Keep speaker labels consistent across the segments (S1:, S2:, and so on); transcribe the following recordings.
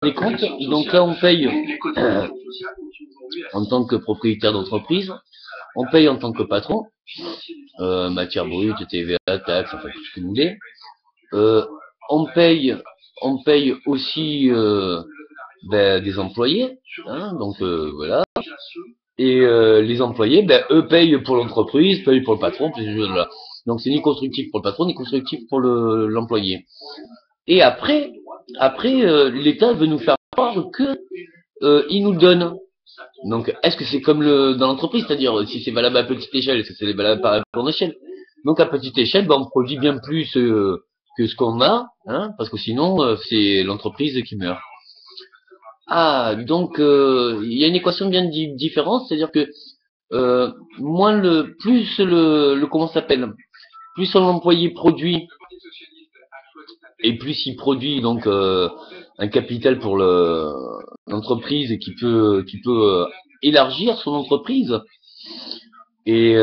S1: des comptes, donc là on paye en tant que propriétaire d'entreprise, on paye en tant que patron, matière brute, TVA, taxes, enfin tout ce que vous voulez. On paye, on paye aussi des employés, hein, donc voilà. Et les employés, eux payent pour l'entreprise, payent pour le patron, voilà. Donc c'est ni constructif pour le patron, ni constructif pour l'employé. Et après, l'État veut nous faire croire que il nous donne. Donc, est-ce que c'est comme dans l'entreprise, c'est-à-dire si c'est valable à petite échelle, est-ce que c'est valable à grande échelle? Donc à petite échelle, on produit bien plus que ce qu'on a, hein, parce que sinon c'est l'entreprise qui meurt. Ah, donc il y a une équation bien différente, c'est-à-dire que plus le comment ça s'appelle, plus son employé produit et plus il produit donc un capital pour l'entreprise qui peut élargir son entreprise et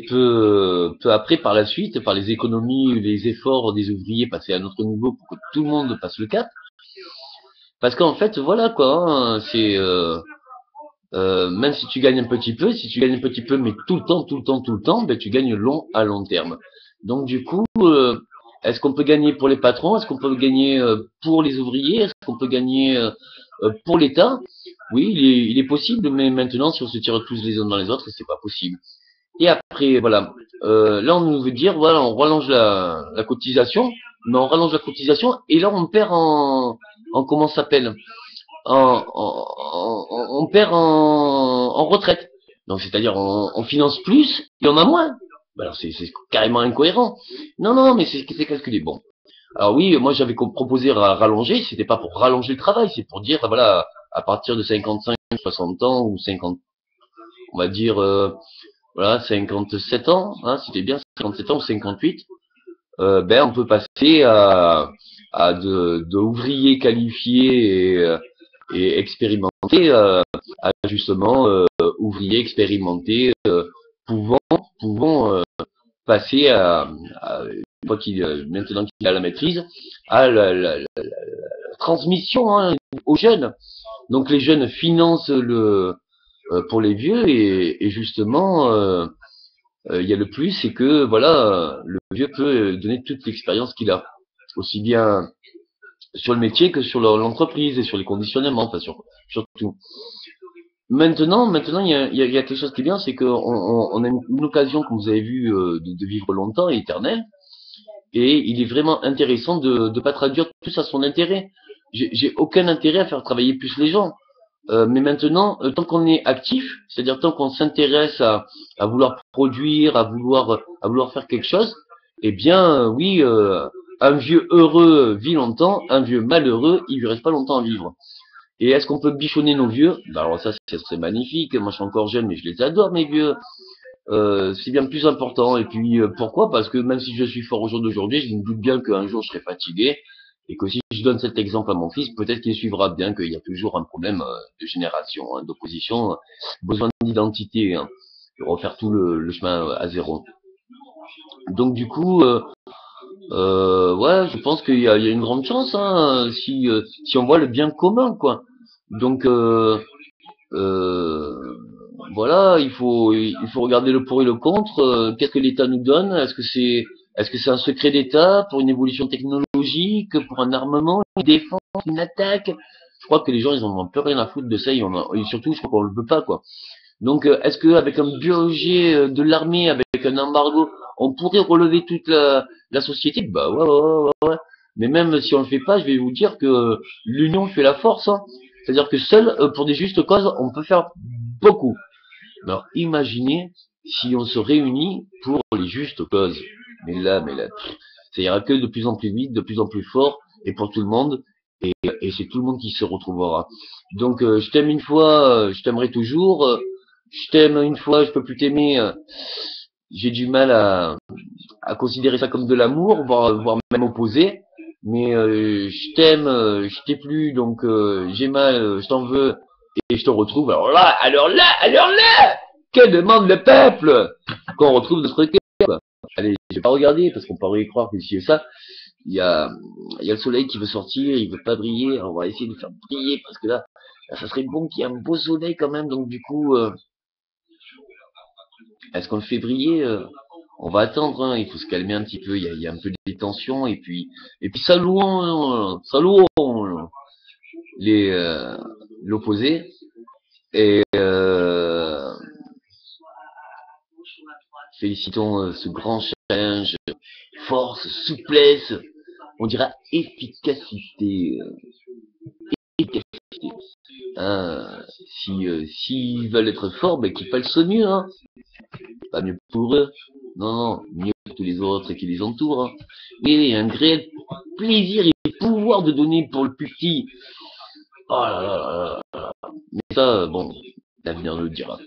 S1: peut après par la suite par les économies, les efforts des ouvriers passer à un autre niveau pour que tout le monde passe le cap. Parce qu'en fait voilà quoi, hein, c'est même si tu gagnes un petit peu, si tu gagnes un petit peu mais tout le temps, tu gagnes à long terme. Donc du coup est-ce qu'on peut gagner pour les patrons? Est-ce qu'on peut gagner pour les ouvriers? Est-ce qu'on peut gagner pour l'État? Oui, il est possible, mais maintenant, si on se tire tous les uns dans les autres, c'est pas possible. Et après, voilà. Là, on nous veut dire, voilà, on rallonge la cotisation, mais on rallonge la cotisation, et là, on perd en comment ça s'appelle? On perd en retraite. Donc, c'est-à-dire, on finance plus, et on a moins. Alors, c'est carrément incohérent. Non, mais c'est calculé. Bon. Alors oui, moi j'avais proposé à rallonger, c'était pas pour rallonger le travail, c'est pour dire, voilà, à partir de 55, 60 ans, ou 50, on va dire, voilà, 57 ans, hein, c'était bien 57 ans ou 58, on peut passer à de ouvriers qualifiés et expérimentés, à justement ouvriers expérimentés, pouvant, pouvant passer à maintenant qu'il a la maîtrise, à la transmission hein, aux jeunes. Donc les jeunes financent pour les vieux et justement il y a le plus, c'est que voilà le vieux peut donner toute l'expérience qu'il a, aussi bien sur le métier que sur l'entreprise et sur les conditionnements, enfin sur tout. Maintenant, il y a quelque chose qui est bien, c'est qu'on a une occasion, comme vous avez vu, de vivre longtemps et éternel. Et il est vraiment intéressant de ne pas traduire tout ça à son intérêt. J'ai aucun intérêt à faire travailler plus les gens. Mais maintenant, tant qu'on est actif, c'est-à-dire tant qu'on s'intéresse à vouloir produire, à vouloir faire quelque chose, eh bien, oui, un vieux heureux vit longtemps, un vieux malheureux, il lui reste pas longtemps à vivre. Et est-ce qu'on peut bichonner nos vieux? Ben alors ça, c'est magnifique. Moi, je suis encore jeune, mais je les adore, mes vieux. C'est bien plus important. Et puis pourquoi? Parce que même si je suis fort au jour d'aujourd'hui, je me doute bien qu'un jour je serai fatigué et que si je donne cet exemple à mon fils, peut-être qu'il suivra bien qu'il y a toujours un problème de génération, hein, d'opposition, besoin d'identité, hein, de refaire tout le chemin à zéro. Donc du coup, ouais, je pense qu'il y a une grande chance hein, si on voit le bien commun, quoi. Donc euh, voilà, il faut regarder le pour et le contre. Qu'est-ce que l'État nous donne? Est-ce que c'est un secret d'État pour une évolution technologique, pour un armement, une défense, une attaque? Je crois que les gens ils en ont plus rien à foutre de ça, et surtout je crois qu'on le veut pas quoi. Donc est-ce qu'avec un budget de l'armée, avec un embargo, on pourrait relever toute la société? Bah ouais. Mais même si on le fait pas, je vais vous dire que l'union fait la force. Hein. C'est-à-dire que seul, pour des justes causes, on peut faire beaucoup. Alors imaginez si on se réunit pour les justes causes. Mais là, ça ira que de plus en plus vite, de plus en plus fort, et pour tout le monde, et c'est tout le monde qui se retrouvera. Donc je t'aime une fois, je t'aimerai toujours. Je t'aime une fois, je peux plus t'aimer. J'ai du mal à considérer ça comme de l'amour, voire même opposé. Mais je t'aime, je t'ai plus, donc j'ai mal, je t'en veux, et je te retrouve. Alors là, que demande le peuple? Qu'on retrouve notre cœur. Allez, je vais pas regarder parce qu'on pourrait y croire que si ça. il y a le soleil qui veut sortir, il veut pas briller, alors on va essayer de le faire briller, parce que là ça serait bon qu'il y ait un beau soleil quand même, donc du coup, est-ce qu'on le fait briller on va attendre, hein, il faut se calmer un petit peu, il y a un peu de tension, et puis saluons les, l'opposé, et félicitons ce grand challenge, force, souplesse, on dira efficacité, efficacité. Hein, s'ils veulent être forts, ben qu'ils fassent mieux, hein. Pas mieux pour eux, non, non, mieux que tous les autres qui les entourent. Hein. Mais un réel plaisir et pouvoir de donner pour le plus petit. Oh là là là là. Mais ça, bon, l'avenir nous le dira.